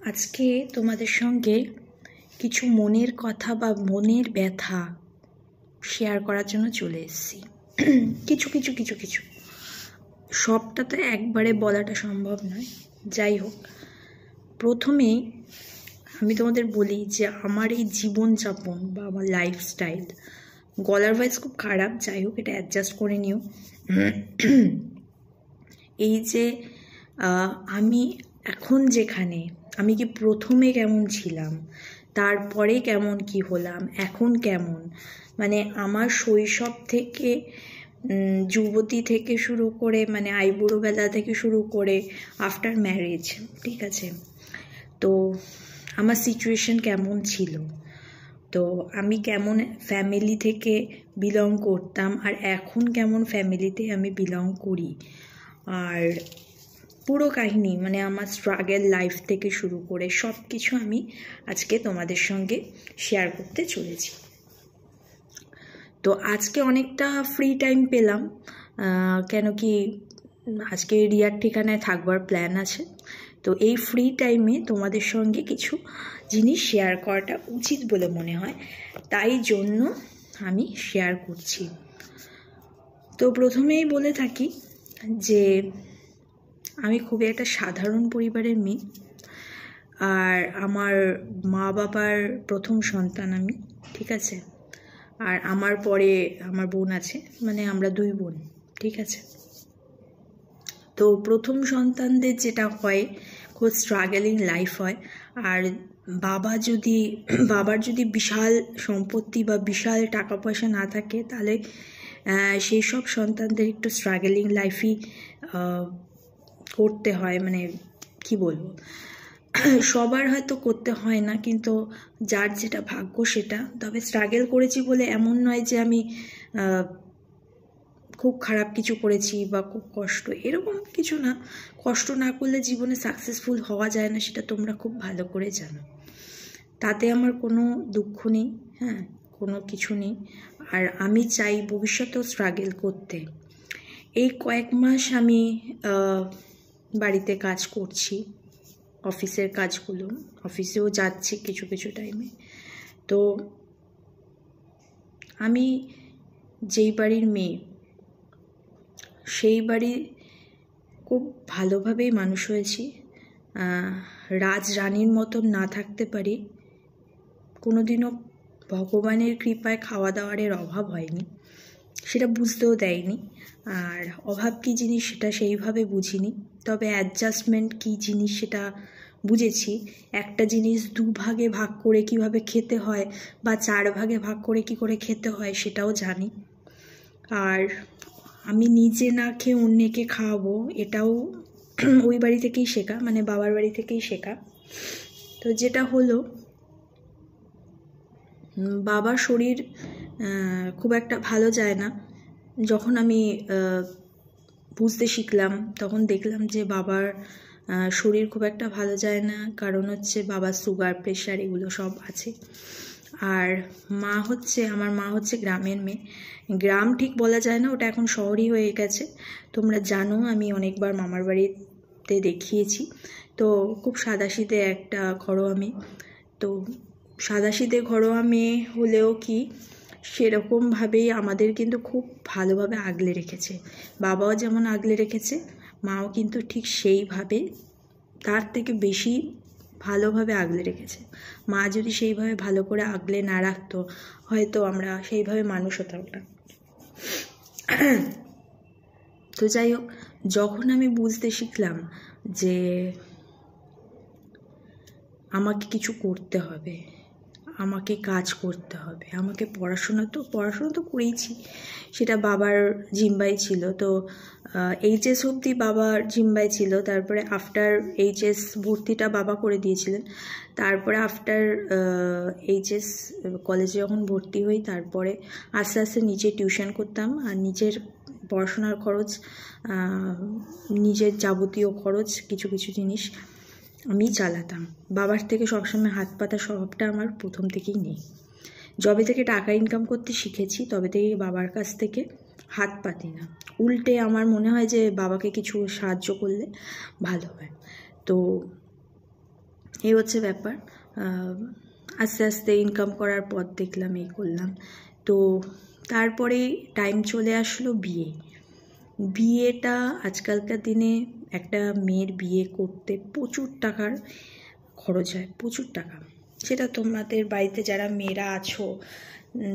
আজকে তোমাদের সঙ্গে কিছু মনের কথা বা মনের ব্যথা শেয়ার করার জন্য চলে এসেছি। কিছু সবটা তো একবারে বলাটা সম্ভব নয়। যাই হোক, প্রথমেই আমি তোমাদের বলি যে আমার এই জীবনযাপন বা আমার লাইফস্টাইল, গলার ভয়েস খুব খারাপ, যাই হোক এটা অ্যাডজাস্ট করে নিও। এই যে আমি এখন যেখানে, আমি কি প্রথমে কেমন ছিলাম, তারপরে কেমন কি হলাম, এখন কেমন, মানে আমার শৈশব থেকে যুবতী থেকে শুরু করে, মানে আইবুড়োবেলা থেকে শুরু করে আফটার ম্যারেজ, ঠিক আছে, তো আমার সিচুয়েশন কেমন ছিল, তো আমি কেমন ফ্যামিলি থেকে বিলং করতাম আর এখন কেমন ফ্যামিলিতে আমি বিলং করি, আর পুরো কাহিনী মানে আমার স্ট্রাগল লাইফ থেকে শুরু করে সব কিছু আমি আজকে তোমাদের সঙ্গে শেয়ার করতে চলেছি। তো আজকে অনেকটা ফ্রি টাইম পেলাম, কেন কি আজকে রিয়ার ঠিকানায় থাকবার প্ল্যান আছে। তো এই ফ্রি টাইমে তোমাদের সঙ্গে কিছু জিনিস শেয়ার করাটা উচিত বলে মনে হয়, তাই জন্য আমি শেয়ার করছি। তো প্রথমেই বলে থাকি যে আমি খুবই একটা সাধারণ পরিবারের মেয়ে, আর আমার মা বাবার প্রথম সন্তান আমি, ঠিক আছে, আর আমার পরে আমার বোন আছে, মানে আমরা দুই বোন, ঠিক আছে। তো প্রথম সন্তানদের যেটা হয়, খুব স্ট্রাগলিং লাইফ হয়, আর বাবার যদি বিশাল সম্পত্তি বা বিশাল টাকা পয়সা না থাকে, তাহলে সেই সব সন্তানদের একটু স্ট্রাগলিং লাইফই করতে হয়, মানে কি বলবো, সবার হয়তো করতে হয় না, কিন্তু যার যেটা ভাগ্য সেটা। তবে স্ট্রাগল করেছি বলে এমন নয় যে আমি খুব খারাপ কিছু করেছি বা খুব কষ্ট, এরকম কিছু না। কষ্ট না করলে জীবনে সাকসেসফুল হওয়া যায় না, সেটা তোমরা খুব ভালো করে জানো। তাতে আমার কোনো দুঃখ নেই, হ্যাঁ, কোনো কিছু নেই। আর আমি চাই ভবিষ্যতেও স্ট্রাগল করতে। এই কয়েক মাস আমি বাড়িতে কাজ করছি, অফিসের কাজগুলো, অফিসেও যাচ্ছি কিছু টাইমে। তো আমি যেই বাড়ির মেয়ে, সেই বাড়ি খুব ভালোভাবেই মানুষ হয়েছি। রাজরানীর মতন না থাকতে পারি, কোনোদিনও ভগবানের কৃপায় খাওয়া দাওয়ারের অভাব হয়নি, সেটা বুঝতেও দেয়নি। আর অভাব কী জিনিস সেটা সেইভাবে বুঝিনি, তবে অ্যাডজাস্টমেন্ট কী জিনিস সেটা বুঝেছি। একটা জিনিস দুভাগে ভাগ করে কিভাবে খেতে হয় বা 4 ভাগে ভাগ করে কি করে খেতে হয় সেটাও জানি। আর আমি নিজে না খেয়ে অন্যকে খাওয়াবো, এটাও ওই বাড়ি থেকেই শেখা, মানে বাবার বাড়ি থেকেই শেখা। তো যেটা হলো, বাবার শরীর খুব একটা ভালো যায় না। যখন আমি বুঝতে শিখলাম তখন দেখলাম যে বাবার শরীর খুব একটা ভালো যায় না, কারণ হচ্ছে বাবার সুগার, প্রেশার এগুলো সব আছে। আর আমার মা হচ্ছে গ্রামের মেয়ে, গ্রাম ঠিক বলা যায় না, ওটা এখন শহরই হয়ে গেছে। তোমরা জানো আমি অনেকবার মামার বাড়িতে দেখিয়েছি। তো খুব সাদাসিধে একটা ঘরোয়া মেয়ে। তো সাদাসিধে ঘরোয়া মেয়ে হলেও কি সেরকমভাবেই আমাদের কিন্তু খুব ভালোভাবে আগলে রেখেছে। বাবাও যেমন আগলে রেখেছে, মাও কিন্তু ঠিক সেইভাবে, তার থেকে বেশি ভালোভাবে আগলে রেখেছে। মা যদি সেইভাবে ভালো করে আগলে না রাখতো, হয়তো আমরা সেইভাবে মানুষ হতাম না। তো যাই হোক, যখন আমি বুঝতে শিখলাম যে আমাকে কিছু করতে হবে, আমাকে কাজ করতে হবে, আমাকে পড়াশোনা তো করেইছি, সেটা বাবার জিম্বাই ছিল। তো এইচএস অবধি বাবার জিম্বাই ছিল, তারপরে আফটার এইচএস ভর্তিটা বাবা করে দিয়েছিলেন। তারপরে আফটার এইচএস কলেজে যখন ভর্তি হই, তারপরে আস্তে আস্তে নিজে টিউশন করতাম, আর নিজের পড়াশোনার খরচ, নিজের যাবতীয় খরচ, কিছু জিনিস আমি চালাতাম। বাবার থেকে সবসময় হাত পাতা স্বভাবটা আমার প্রথম থেকেই নেই। যবে থেকে টাকা ইনকাম করতে শিখেছি তবে থেকে বাবার কাছ থেকে হাত পাতি না। উল্টে আমার মনে হয় যে বাবাকে কিছু সাহায্য করলে ভালো হয়। তো এই হচ্ছে ব্যাপার। আস্তে আস্তে ইনকাম করার পর দেখলাম, এই করলাম। তো তারপরে টাইম চলে আসলো বিয়েটা। আজকালকার দিনে একটা মেয়ের বিয়ে করতে প্রচুর টাকার খরচ হয়, প্রচুর টাকা। সেটা তোমাদের বাড়িতে যারা মেয়েরা আছো,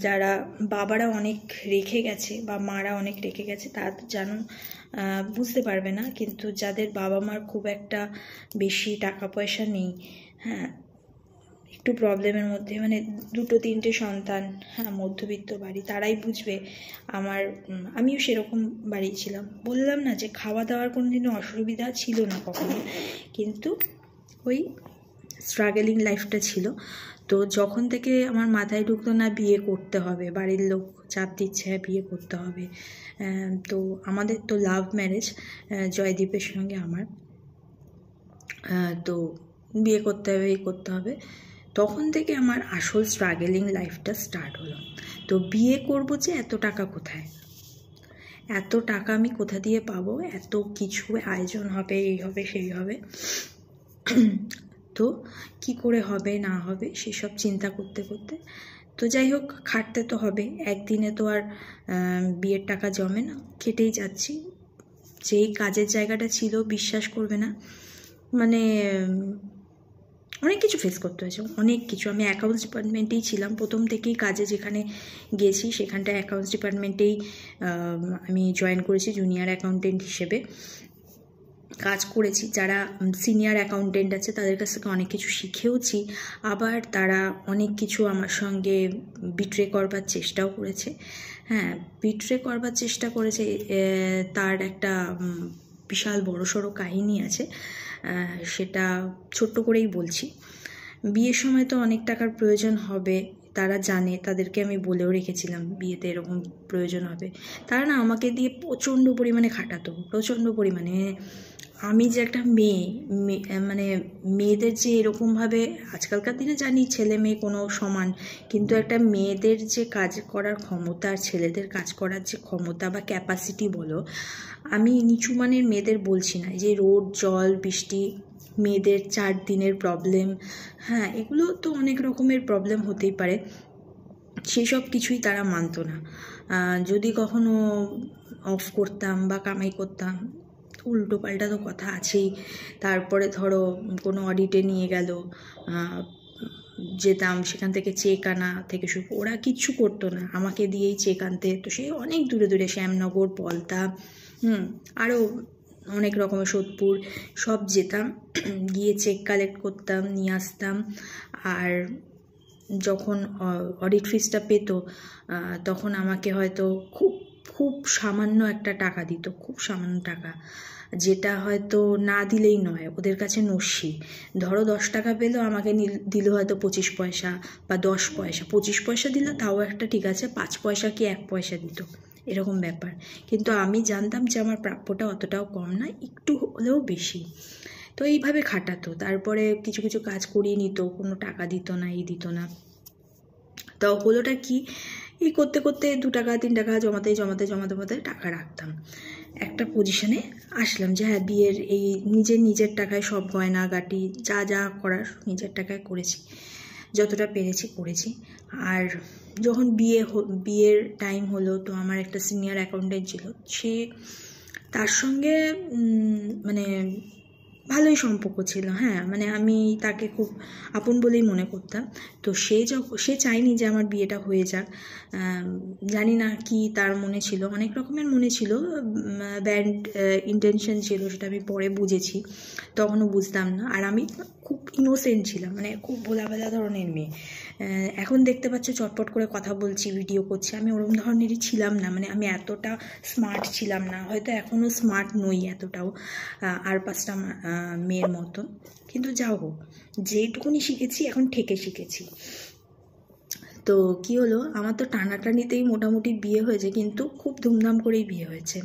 যারা বাবারা অনেক রেখে গেছে বা মারা অনেক রেখে গেছে, তারা জানো, বুঝতে পারবে না। কিন্তু যাদের বাবা মার খুব একটা বেশি টাকা পয়সা নেই, হ্যাঁ, একটু প্রবলেমের মধ্যে, মানে 2-3টে সন্তান, হ্যাঁ, মধ্যবিত্ত বাড়ি, তারাই বুঝবে। আমিও সেরকম বাড়ি ছিলাম। বললাম না যে খাওয়া দাওয়ার কোনো দিনও অসুবিধা ছিল না কখনো, কিন্তু ওই স্ট্রাগলিং লাইফটা ছিল। তো যখন থেকে আমার মাথায় ঢুকলো না বিয়ে করতে হবে, বাড়ির লোক চাপ দিচ্ছে বিয়ে করতে হবে, তো আমাদের তো লাভ ম্যারেজ জয়দীপের সঙ্গে আমার, তো বিয়ে করতে হবে, এই করতে হবে, তখন থেকে আমার আসল স্ট্রাগলিং লাইফটা স্টার্ট হলো। তো বিয়ে করবো যে এত টাকা কোথায়, এত টাকা আমি কোথা দিয়ে পাবো, এত কিছু আয়োজন হবে, এই হবে সেই হবে, তো কি করে হবে না হবে সেসব চিন্তা করতে করতে, তো যাই হোক, খাটতে তো হবে, একদিনে তো আর বিয়ের টাকা জমে না, খেটেই যাচ্ছি। যেই কাজের জায়গাটা ছিল, বিশ্বাস করবে না, মানে অনেক কিছু ফেস করতে হয়েছে, অনেক কিছু। আমি অ্যাকাউন্টস ডিপার্টমেন্টেই ছিলাম প্রথম থেকেই, কাজে যেখানে গেছি সেখানটা অ্যাকাউন্টস ডিপার্টমেন্টেই আমি জয়েন করেছি জুনিয়র অ্যাকাউন্টেন্ট হিসেবে কাজ করেছি। যারা সিনিয়র অ্যাকাউন্টেন্ট আছে তাদের কাছ থেকে অনেক কিছু শিখেওছি, আবার তারা অনেক কিছু আমার সঙ্গে বিট্রে করবার চেষ্টাও করেছে। হ্যাঁ, বিট্রে করবার চেষ্টা করেছে, তার একটা বিশাল বড়সড় কাহিনী আছে, সেটা ছোট্ট করেই বলছি। বিয়ের সময় তো অনেক টাকার প্রয়োজন হবে, তারা জানে, তাদেরকে আমি বলেও রেখেছিলাম বিয়েতে এরকম প্রয়োজন হবে। তারা না আমাকে দিয়ে প্রচণ্ড পরিমাণে খাটাতো, প্রচণ্ড পরিমাণে। আমি যে একটা মেয়ে, মানে মেয়েদের যে এরকমভাবে, আজকালকার দিনে জানি ছেলে মেয়ে কোনো সমান, কিন্তু একটা মেয়েদের যে কাজ করার ক্ষমতা আর ছেলেদের কাজ করার যে ক্ষমতা বা ক্যাপাসিটি বলো, আমি নিচু মানের মেয়েদের বলছি না, যে রোদ জল বৃষ্টি, মেয়েদের 4 দিনের প্রবলেম, হ্যাঁ, এগুলো তো অনেক রকমের প্রবলেম হতেই পারে, সেসব কিছুই তারা মানতো না। যদি কখনো অফ করতাম বা কামাই করতাম, উল্টো পাল্টা তো কথা আছেই। তারপরে ধরো কোনো অডিটে নিয়ে গেল, যেতাম, সেখান থেকে চেক আনা থেকে শুরু, ওরা কিচ্ছু করতো না, আমাকে দিয়েই চেক আনতে। তো সে অনেক দূরে দূরে, শ্যামনগর, পলতা, আরও অনেক রকমের, সোদপুর, সব যেতাম, গিয়ে চেক কালেক্ট করতাম, নিয়ে আসতাম। আর যখন অডিট ফিসটা পেতো, তখন আমাকে হয়তো খুব খুব সামান্য একটা টাকা দিত, খুব সামান্য টাকা, যেটা হয়তো না দিলেই নয়, ওদের কাছে নস্যি। ধরো 10 টাকা পেলো, আমাকে দিল হয়তো 25 পয়সা বা 10 পয়সা। 25 পয়সা দিল তাও একটা ঠিক আছে, 5 পয়সা কি 1 পয়সা দিত, এরকম ব্যাপার। কিন্তু আমি জানতাম যে আমার প্রাপ্যটা অতটাও কম না, একটু হলেও বেশি। তো এইভাবে খাটাতো, তারপরে কিছু কিছু কাজ করিয়ে নিত, কোনো টাকা দিত না, এই দিত না। তো হলোটা কি, এই করতে করতে 2 টাকা 3 টাকা জমাতে জমাতে জমাতে জমাতে টাকা রাখতাম, একটা পজিশনে আসলাম যে হ্যাঁ, বিয়ের এই নিজের টাকায় সব গয়না গাটি যা যা করার নিজের টাকায় করেছি, যতটা পেরেছি করেছি। আর যখন বিয়ের টাইম হলো, তো আমার একটা সিনিয়র অ্যাকাউন্টেন্ট ছিল, সে, তার সঙ্গে মানে ভালোই সম্পর্ক ছিল, হ্যাঁ, মানে আমি তাকে খুব আপন বলেই মনে করতাম। তো সে চায়নি যে আমার বিয়েটা হয়ে যাক, জানি না কি তার মনে ছিল, অনেক রকমের মনে ছিল, ব্যাড ইন্টেনশন ছিল, সেটা আমি পরে বুঝেছি, তখনও বুঝতাম না। আর আমি খুব ইনোসেন্ট ছিলাম, মানে খুব ভোলাবেলা ধরনের মেয়ে। এখন দেখতে পাচ্ছ চটপট করে কথা বলছি, ভিডিও করছি, আমি ওরকম ধরনেরই ছিলাম না, মানে আমি এতটা স্মার্ট ছিলাম না, হয়তো এখনও স্মার্ট নই এতটাও আর 5টা মেয়ের মতো। কিন্তু যাও হোক, যেটুকুনি শিখেছি এখন ঠেকে শিখেছি। তো কি হলো, আমার তো টানাটানিতেই মোটামুটি বিয়ে হয়েছে, কিন্তু খুব ধুমধাম করেই বিয়ে হয়েছে।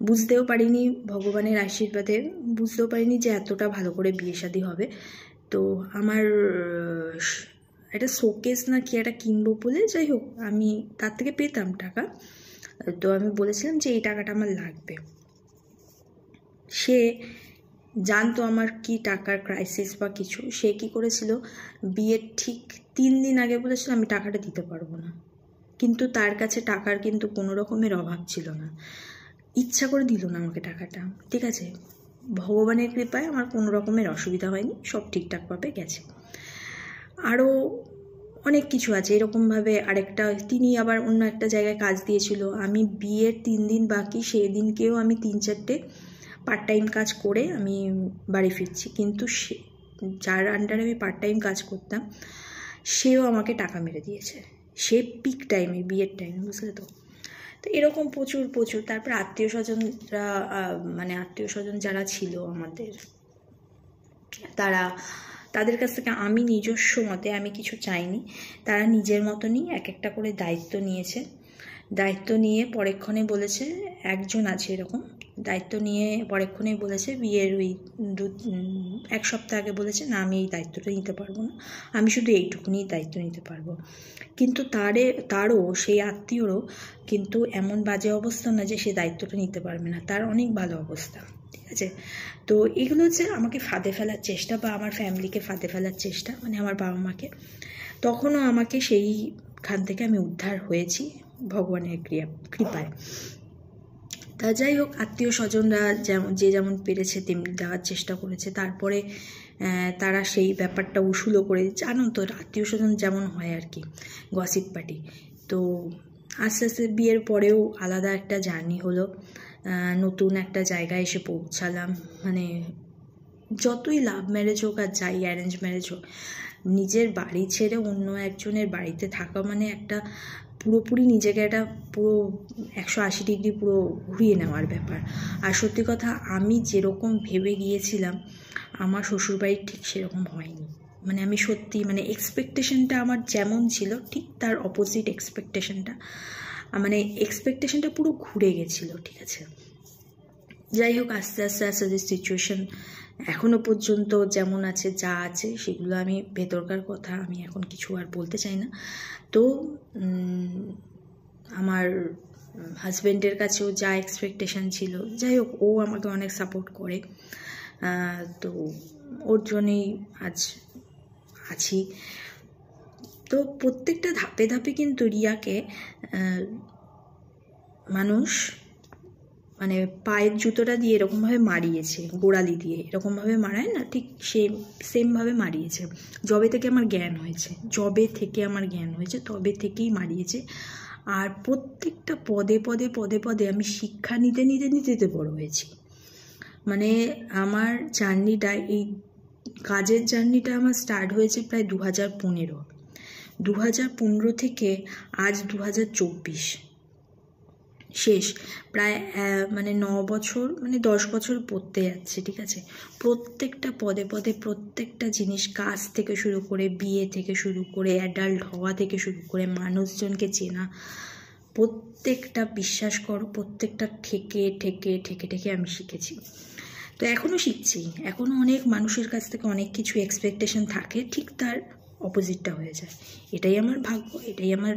বুঝতেও পারিনি, ভগবানের আশীর্বাদে বুঝতেও পারিনি যে এতটা ভালো করে বিয়ে শাদী হবে। তো আমার একটা শোকেস না কি একটা কিনবো বলে, যাই হোক, আমি তার থেকে পেতাম টাকা, তো আমি বলেছিলাম যে এই টাকাটা আমার লাগবে। সে জানতো আমার কি টাকার ক্রাইসিস বা কিছু, সে কি করেছিল, বিয়ের ঠিক 3 দিন আগে বলেছিল আমি টাকাটা দিতে পারবো না। কিন্তু তার কাছে টাকার কিন্তু কোনো রকমের অভাব ছিল না, ইচ্ছা করে দিল না আমাকে টাকাটা। ঠিক আছে, ভগবানের কৃপায় আমার কোনো রকমের অসুবিধা হয়নি, সব ঠিকঠাকভাবে গেছে। আরও অনেক কিছু আছে এরকমভাবে। আরেকটা, তিনি আবার অন্য একটা জায়গায় কাজ দিয়েছিল, আমি বিয়ের 3 দিন বাকি, সেই দিনকেও আমি 3-4টে পার্ট টাইম কাজ করে আমি বাড়ি ফিরছি। কিন্তু সে, যার আন্ডারে আমি পার্ট টাইম কাজ করতাম, সেও আমাকে টাকা মেরে দিয়েছে, সে পিক টাইমে, বিয়ের টাইমে, বুঝলে তো। তো এরকম প্রচুর। তারপর আত্মীয় স্বজনরা, মানে আত্মীয় স্বজন যারা ছিল আমাদের, তাদের কাছ থেকে আমি নিজস্ব মতে আমি কিছু চাইনি, তারা নিজের মতনই এক একটা করে দায়িত্ব নিয়েছে। দায়িত্ব নিয়ে পরেক্ষণে বলেছে, একজন আছে এরকম, দায়িত্ব নিয়ে পরেক্ষণে বলেছে, বিয়ের ওই 1 সপ্তাহ আগে বলেছে, না আমি এই দায়িত্বটা নিতে পারবো না, আমি শুধু এইটুকুনি দায়িত্ব নিতে পারবো। কিন্তু তারও সেই আত্মীয়রও কিন্তু এমন বাজে অবস্থা না যে সে দায়িত্বটা নিতে পারবে না, তার অনেক ভালো অবস্থা। ঠিক আছে, তো এগুলো হচ্ছে আমাকে ফাঁদে ফেলার চেষ্টা, বা আমার ফ্যামিলিকে ফাঁদে ফেলার চেষ্টা, মানে আমার বাবা মাকে। তখনও আমাকে সেইখান থেকে আমি উদ্ধার হয়েছি ভগবানের কৃপায়। তা যাই হোক, আত্মীয় স্বজনরা যে যেমন পেরেছে তেমনি দেওয়ার চেষ্টা করেছে। তারপরে তারা সেই ব্যাপারটা উসুলও করে, জানো তো আত্মীয় স্বজন যেমন হয় আর কি, গসিপ পার্টি। তো আস্তে আস্তে বিয়ের পরেও আলাদা একটা জার্নি হলো, নতুন একটা জায়গায় এসে পৌঁছালাম। মানে যতই লাভ ম্যারেজ হোক আর যাই অ্যারেঞ্জ ম্যারেজ হোক, নিজের বাড়ি ছেড়ে অন্য একজনের বাড়িতে থাকা মানে একটা পুরোপুরি নিজেকে একটা পুরো 180 ডিগ্রি পুরো ঘুরিয়ে নেওয়ার ব্যাপার। আর সত্যি কথা, আমি যেরকম ভেবে গিয়েছিলাম আমার শ্বশুরবাড়ির ঠিক সেরকম হয়নি। মানে আমি সত্যি, মানে এক্সপেকটেশনটা আমার যেমন ছিল ঠিক তার অপোজিট এক্সপেকটেশনটা, মানে এক্সপেকটেশনটা পুরো ঘুরে গেছিলো। ঠিক আছে, যাই হোক, আস্তে আস্তে যে সিচুয়েশন এখনও পর্যন্ত যেমন আছে, যা আছে, সেগুলো আমি ভেতরকার কথা আমি এখন কিছু আর বলতে চাই না। তো আমার হাজব্যান্ডের কাছেও যা এক্সপেকটেশন ছিল, যাই হোক, ও আমাকে অনেক সাপোর্ট করে, তো ওর জন্যই আজ আছি। তো প্রত্যেকটা ধাপে ধাপে কিন্তু রিয়াকে মানুষ মানে পায়ের জুতোটা দিয়ে এরকমভাবে মারিয়েছে, গোড়ালি দিয়ে এরকমভাবে মারায় না, ঠিক সেমভাবে মারিয়েছে। যবে থেকে আমার জ্ঞান হয়েছে তবে থেকেই মারিয়েছে। আর প্রত্যেকটা পদে আমি শিক্ষা নিতে বড় হয়েছি। মানে আমার জার্নিটা, এই কাজের জার্নিটা আমার স্টার্ট হয়েছে প্রায় 2015 থেকে আজ 2024 শেষ, প্রায় মানে 9 বছর, মানে 10 বছর পড়তে যাচ্ছে। ঠিক আছে, প্রত্যেকটা পদে প্রত্যেকটা জিনিস, কাজ থেকে শুরু করে, বিয়ে থেকে শুরু করে, অ্যাডাল্ট হওয়া থেকে শুরু করে, মানুষজনকে চেনা, প্রত্যেকটা, বিশ্বাস করো, প্রত্যেকটা ঠেকে আমি শিখেছি। তো এখনও শিখছি, এখনও অনেক মানুষের কাছ থেকে অনেক কিছু এক্সপেকটেশন থাকে, ঠিক তার অপোজিটটা হয়ে যায়। এটাই আমার ভাগ্য, এটাই আমার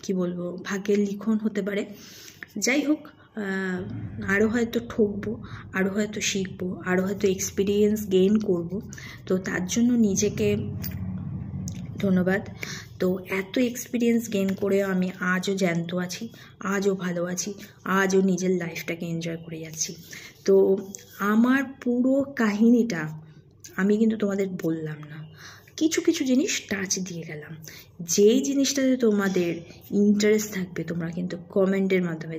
কি বলবো, ভাগ্যের লিখন হতে পারে। যাই হোক, আরও হয়তো ঠকবো, আরও হয়তো শিখবো, আরও হয়তো এক্সপিরিয়েন্স গেইন করব। তো তার জন্য নিজেকে ধন্যবাদ। তো এত এক্সপিরিয়েন্স গেইন করেও আমি আজও জ্যান্ত আছি, আজও ভালো আছি, আজও নিজের লাইফটাকে এনজয় করে যাচ্ছি। তো আমার পুরো কাহিনীটা আমি কিন্তু তোমাদের বললাম না, কিছু জিনিস টাচ দিয়ে গেলাম। যেই জিনিসটাতে তোমাদের ইন্টারেস্ট থাকবে তোমরা কিন্তু কমেন্টের মাধ্যমে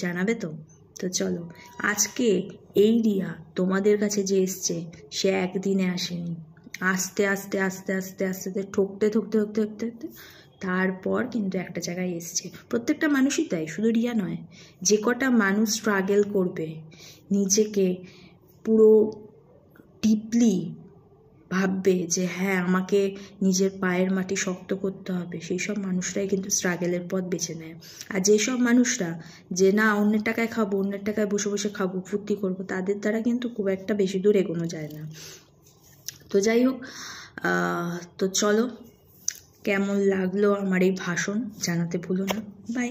জানাবে তো চলো, আজকে এই রিয়া তোমাদের কাছে যে এসছে, সে একদিনে আসেনি, আস্তে আস্তে ঠকতে তারপর কিন্তু একটা জায়গায় এসছে। প্রত্যেকটা মানুষই তাই, শুধু রিয়া নয়, যে কটা মানুষ স্ট্রাগল করবে, নিজেকে পুরো ডিপলি ভাববে যে হ্যাঁ আমাকে নিজের পায়ের মাটি শক্ত করতে হবে, সেই সব মানুষরাই কিন্তু স্ট্রাগলের পথ বেছে নেয়। আর যেসব মানুষরা যে না অন্যের টাকায় খাবো, অন্যের টাকায় বসে খাবো, ফুর্তি করবো, তাদের দ্বারা কিন্তু খুব একটা বেশি দূর এগোনো যায় না। তো যাই হোক, তো চলো, কেমন লাগলো আমার এই ভাষণ জানাতে ভুলো না। বাই।